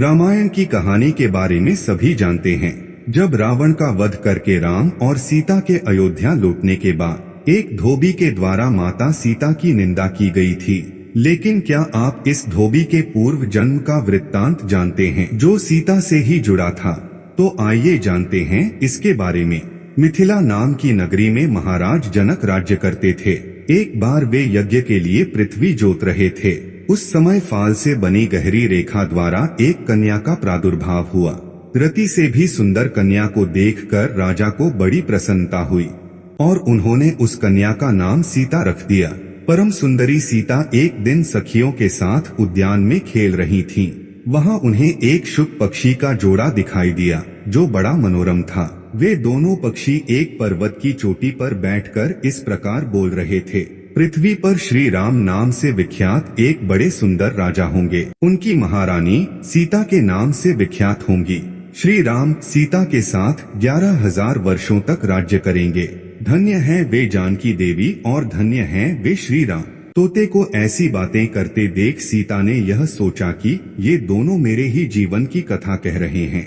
रामायण की कहानी के बारे में सभी जानते हैं। जब रावण का वध करके राम और सीता के अयोध्या लौटने के बाद एक धोबी के द्वारा माता सीता की निंदा की गई थी। लेकिन क्या आप इस धोबी के पूर्व जन्म का वृत्तांत जानते हैं जो सीता से ही जुड़ा था? तो आइए जानते हैं इसके बारे में। मिथिला नाम की नगरी में महाराज जनक राज्य करते थे। एक बार वे यज्ञ के लिए पृथ्वी जोत रहे थे। उस समय फाल से बनी गहरी रेखा द्वारा एक कन्या का प्रादुर्भाव हुआ। रति से भी सुंदर कन्या को देखकर राजा को बड़ी प्रसन्नता हुई और उन्होंने उस कन्या का नाम सीता रख दिया। परम सुंदरी सीता एक दिन सखियों के साथ उद्यान में खेल रही थीं। वहां उन्हें एक शुक पक्षी का जोड़ा दिखाई दिया जो बड़ा मनोरम था। वे दोनों पक्षी एक पर्वत की चोटी पर बैठकर इस प्रकार बोल रहे थे, पृथ्वी पर श्री राम नाम से विख्यात एक बड़े सुंदर राजा होंगे। उनकी महारानी सीता के नाम से विख्यात होंगी। श्री राम सीता के साथ 11,000 वर्षों तक राज्य करेंगे। धन्य है वे जानकी देवी और धन्य है वे श्री राम। तोते को ऐसी बातें करते देख सीता ने यह सोचा कि ये दोनों मेरे ही जीवन की कथा कह रहे हैं,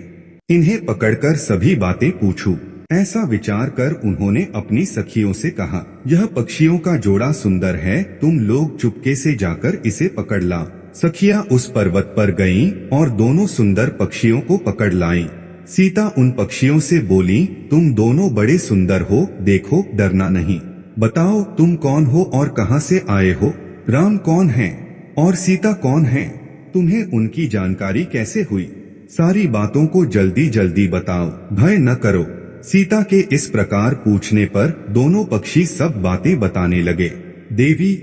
इन्हें पकड़कर सभी बातें पूछूं। ऐसा विचार कर उन्होंने अपनी सखियों से कहा, यह पक्षियों का जोड़ा सुंदर है, तुम लोग चुपके से जाकर इसे पकड़ ला। सखियां उस पर्वत पर गईं और दोनों सुंदर पक्षियों को पकड़ लाईं। सीता उन पक्षियों से बोली, तुम दोनों बड़े सुंदर हो, देखो डरना नहीं। बताओ तुम कौन हो और कहां से आए हो? राम कौन है और सीता कौन है? तुम्हें उनकी जानकारी कैसे हुई? सारी बातों को जल्दी जल्दी बताओ, भय न करो। सीता के इस प्रकार पूछने पर दोनों पक्षी सब बातें बताने लगे। देवी,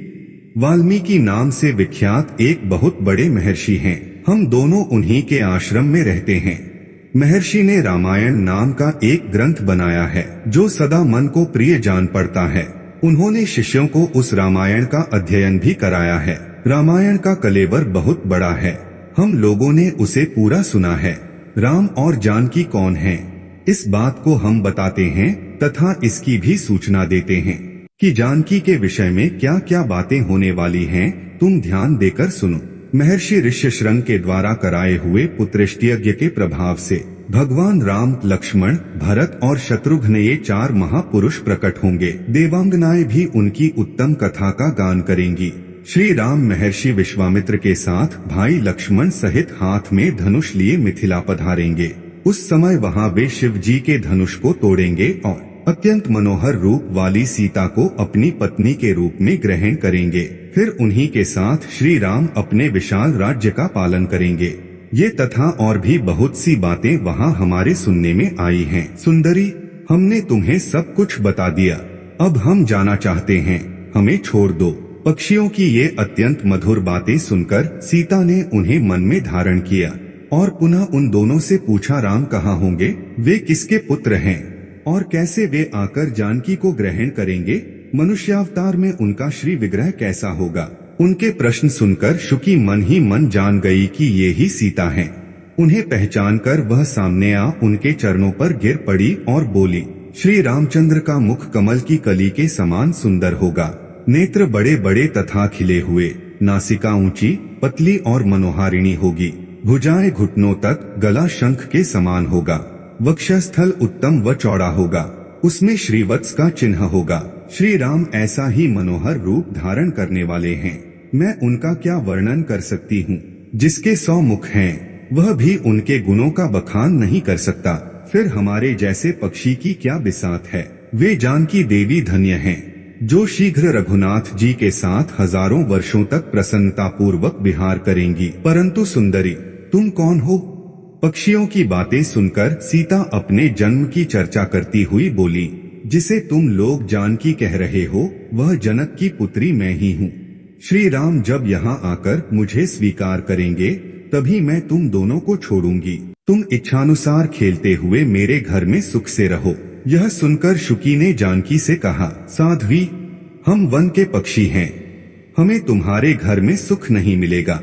वाल्मीकि नाम से विख्यात एक बहुत बड़े महर्षि हैं। हम दोनों उन्हीं के आश्रम में रहते हैं। महर्षि ने रामायण नाम का एक ग्रंथ बनाया है जो सदा मन को प्रिय जान पड़ता है। उन्होंने शिष्यों को उस रामायण का अध्ययन भी कराया है। रामायण का कलेवर बहुत बड़ा है। हम लोगों ने उसे पूरा सुना है। राम और जानकी कौन हैं? इस बात को हम बताते हैं तथा इसकी भी सूचना देते हैं कि जानकी के विषय में क्या क्या बातें होने वाली हैं। तुम ध्यान देकर सुनो। महर्षि ऋष्यशृंग के द्वारा कराए हुए पुत्रष्टि यज्ञ के प्रभाव से भगवान राम, लक्ष्मण, भरत और शत्रुघ्न ये 4 महापुरुष प्रकट होंगे। देवांगनाएं भी उनकी उत्तम कथा का गान करेंगी। श्री राम महर्षि विश्वामित्र के साथ भाई लक्ष्मण सहित हाथ में धनुष लिए मिथिला पधारेंगे। उस समय वहां वे शिव जी के धनुष को तोड़ेंगे और अत्यंत मनोहर रूप वाली सीता को अपनी पत्नी के रूप में ग्रहण करेंगे। फिर उन्हीं के साथ श्री राम अपने विशाल राज्य का पालन करेंगे। ये तथा और भी बहुत सी बातें वहां हमारे सुनने में आई हैं। सुंदरी, हमने तुम्हें सब कुछ बता दिया। अब हम जाना चाहते हैं, हमें छोड़ दो। पक्षियों की ये अत्यंत मधुर बातें सुनकर सीता ने उन्हें मन में धारण किया और पुनः उन दोनों से पूछा, राम कहाँ होंगे? वे किसके पुत्र हैं और कैसे वे आकर जानकी को ग्रहण करेंगे? मनुष्यावतार में उनका श्री विग्रह कैसा होगा? उनके प्रश्न सुनकर शुकी मन ही मन जान गई कि ये ही सीता हैं। उन्हें पहचानकर वह सामने आ उनके चरणों पर गिर पड़ी और बोली, श्री रामचंद्र का मुख कमल की कली के समान सुंदर होगा। नेत्र बड़े बड़े तथा खिले हुए, नासिका ऊंची, पतली और मनोहारिणी होगी। भुजाएं घुटनों तक, गला शंख के समान होगा। वक्षस्थल उत्तम व चौड़ा होगा, उसमें श्रीवत्स का चिन्ह होगा। श्री राम ऐसा ही मनोहर रूप धारण करने वाले हैं। मैं उनका क्या वर्णन कर सकती हूँ? जिसके 100 मुख हैं, वह भी उनके गुणों का बखान नहीं कर सकता। फिर हमारे जैसे पक्षी की क्या बिसात है। वे जानकी देवी धन्य हैं जो शीघ्र रघुनाथ जी के साथ हजारों वर्षों तक प्रसन्नता पूर्वक विहार करेंगी। परंतु सुंदरी, तुम कौन हो? पक्षियों की बातें सुनकर सीता अपने जन्म की चर्चा करती हुई बोली, जिसे तुम लोग जानकी कह रहे हो वह जनक की पुत्री मैं ही हूँ। श्री राम जब यहाँ आकर मुझे स्वीकार करेंगे तभी मैं तुम दोनों को छोड़ूंगी। तुम इच्छानुसार खेलते हुए मेरे घर में सुख से रहो। यह सुनकर शुकी ने जानकी से कहा, साध्वी, हम वन के पक्षी हैं, हमें तुम्हारे घर में सुख नहीं मिलेगा।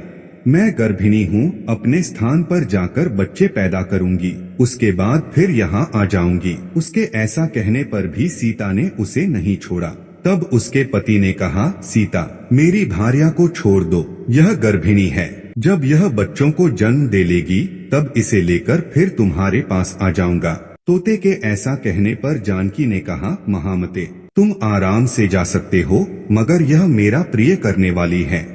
मैं गर्भिणी हूँ, अपने स्थान पर जाकर बच्चे पैदा करूंगी, उसके बाद फिर यहाँ आ जाऊंगी। उसके ऐसा कहने पर भी सीता ने उसे नहीं छोड़ा। तब उसके पति ने कहा, सीता, मेरी भार्या को छोड़ दो, यह गर्भिणी है। जब यह बच्चों को जन्म दे लेगी तब इसे लेकर फिर तुम्हारे पास आ जाऊंगा। तोते के ऐसा कहने पर जानकी ने कहा, महामते, तुम आराम से जा सकते हो, मगर यह मेरा प्रिय करने वाली है,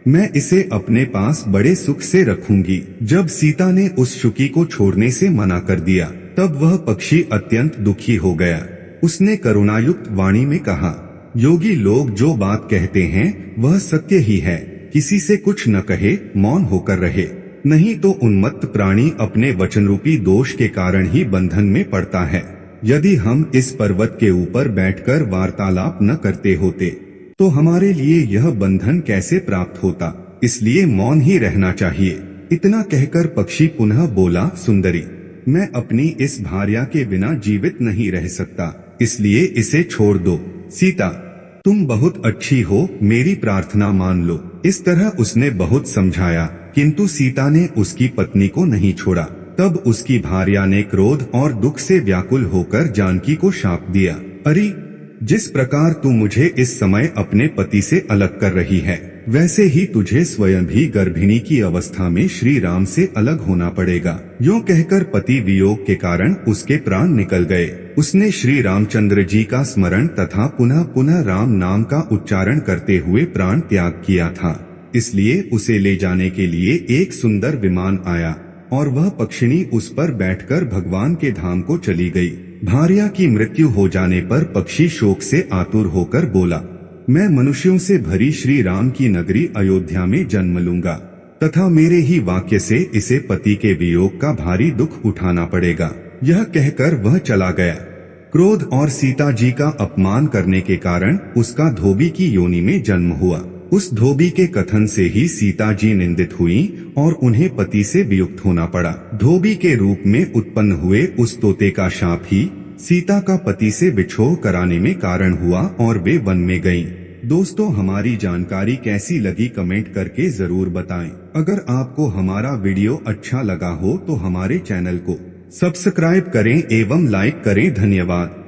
मैं इसे अपने पास बड़े सुख से रखूंगी। जब सीता ने उस शुकी को छोड़ने से मना कर दिया, तब वह पक्षी अत्यंत दुखी हो गया। उसने करुणायुक्त वाणी में कहा, योगी लोग जो बात कहते हैं वह सत्य ही है, किसी से कुछ न कहे, मौन होकर रहे, नहीं तो उन्मत्त प्राणी अपने वचन रूपी दोष के कारण ही बंधन में पड़ता है। यदि हम इस पर्वत के ऊपर बैठकर वार्तालाप न करते होते तो हमारे लिए यह बंधन कैसे प्राप्त होता, इसलिए मौन ही रहना चाहिए। इतना कहकर पक्षी पुनः बोला, सुंदरी, मैं अपनी इस भार्या के बिना जीवित नहीं रह सकता, इसलिए इसे छोड़ दो। सीता, तुम बहुत अच्छी हो, मेरी प्रार्थना मान लो। इस तरह उसने बहुत समझाया, किंतु सीता ने उसकी पत्नी को नहीं छोड़ा। तब उसकी भार्या ने क्रोध और दुख से व्याकुल होकर जानकी को शाप दिया, अरे, जिस प्रकार तू मुझे इस समय अपने पति से अलग कर रही है, वैसे ही तुझे स्वयं भी गर्भिणी की अवस्था में श्री राम से अलग होना पड़ेगा। यूं कहकर पति वियोग के कारण उसके प्राण निकल गए। उसने श्री रामचंद्र जी का स्मरण तथा पुनः पुनः राम नाम का उच्चारण करते हुए प्राण त्याग किया था। इसलिए उसे ले जाने के लिए एक सुंदर विमान आया और वह पक्षिणी उस पर बैठकर भगवान के धाम को चली गई। भार्या की मृत्यु हो जाने पर पक्षी शोक से आतुर होकर बोला, मैं मनुष्यों से भरी श्री राम की नगरी अयोध्या में जन्म लूंगा तथा मेरे ही वाक्य से इसे पति के वियोग का भारी दुख उठाना पड़ेगा। यह कहकर वह चला गया। क्रोध और सीता जी का अपमान करने के कारण उसका धोबी की योनि में जन्म हुआ। उस धोबी के कथन से ही सीता जी निंदित हुई और उन्हें पति से वियुक्त होना पड़ा। धोबी के रूप में उत्पन्न हुए उस तोते का शाप ही सीता का पति से विछोह कराने में कारण हुआ और वे वन में गईं। दोस्तों, हमारी जानकारी कैसी लगी कमेंट करके जरूर बताएं। अगर आपको हमारा वीडियो अच्छा लगा हो तो हमारे चैनल को सब्सक्राइब करें एवं लाइक करें। धन्यवाद।